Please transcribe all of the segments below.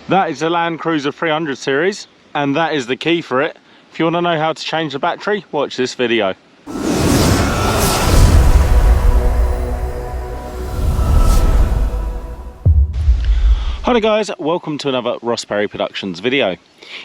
That is the Landcruiser 300 series, and that is the key for it. If you want to know how to change the battery, watch this video. Hi guys, welcome to another Ross Perry Productions video.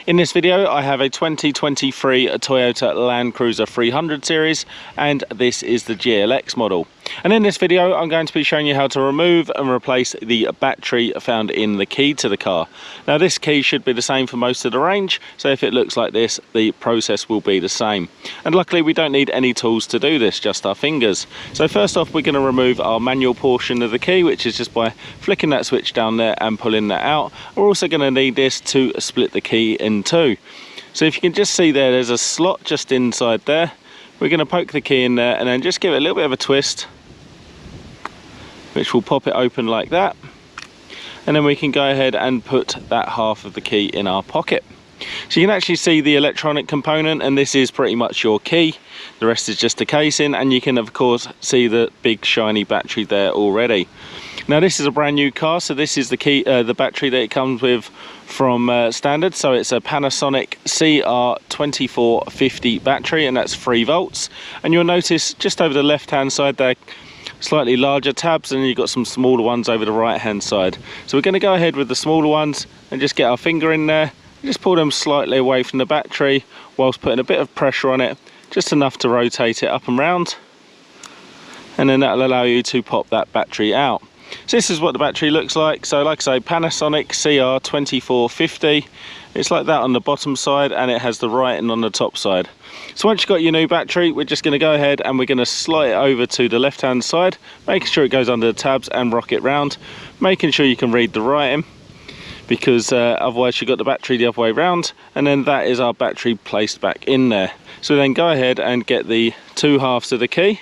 In this video I have a 2023 Toyota Landcruiser 300 series, and this is the GLX model. And in this video I'm going to be showing you how to remove and replace the battery found in the key to the car. Now this key should be the same for most of the range, so if it looks like this, the process will be the same. And luckily we don't need any tools to do this, just our fingers. So first off, we're going to remove our manual portion of the key, which is just by flicking that switch down there and pulling that out. We're also going to need this to split the key in two. So if you can just see there's a slot just inside there. We're going to poke the key in there and then just give it a little bit of a twist, which will pop it open like that. And then we can go ahead and put that half of the key in our pocket. So you can actually see the electronic component, and this is pretty much your key. The rest is just a casing, and you can of course see the big shiny battery there already. Now this is a brand new car, so this is the key, the battery that it comes with from standard. So it's a Panasonic CR2450 battery, and that's 3 volts. And you'll notice just over the left hand side there, slightly larger tabs, and you've got some smaller ones over the right hand side. So we're going to go ahead with the smaller ones and just get our finger in there and just pull them slightly away from the battery whilst putting a bit of pressure on it, just enough to rotate it up and round, and then that'll allow you to pop that battery out. So this is what the battery looks like. So like I say, Panasonic CR2450. It's like that on the bottom side, and it has the writing on the top side. So once you've got your new battery, we're just going to go ahead and we're going to slide it over to the left hand side, making sure it goes under the tabs, and rock it round, making sure you can read the writing, because otherwise you've got the battery the other way round. And then that is our battery placed back in there. So then go ahead and get the two halves of the key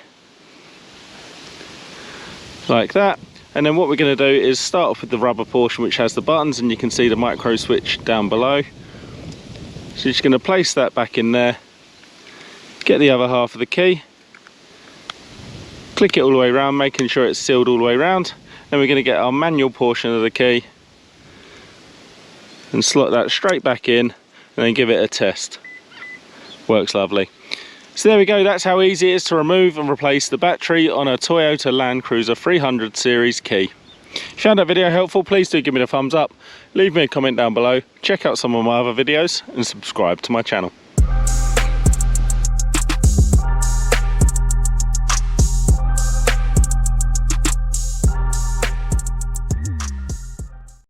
like that. And then what we're going to do is start off with the rubber portion, which has the buttons, and you can see the micro switch down below. So you're just going to place that back in there, get the other half of the key, click it all the way around, making sure it's sealed all the way around. Then we're going to get our manual portion of the key and slot that straight back in, and then give it a test. Works lovely. So there we go, that's how easy it is to remove and replace the battery on a Toyota Landcruiser 300 series key. If you found that video helpful, please do give me a thumbs up, leave me a comment down below, check out some of my other videos, and subscribe to my channel.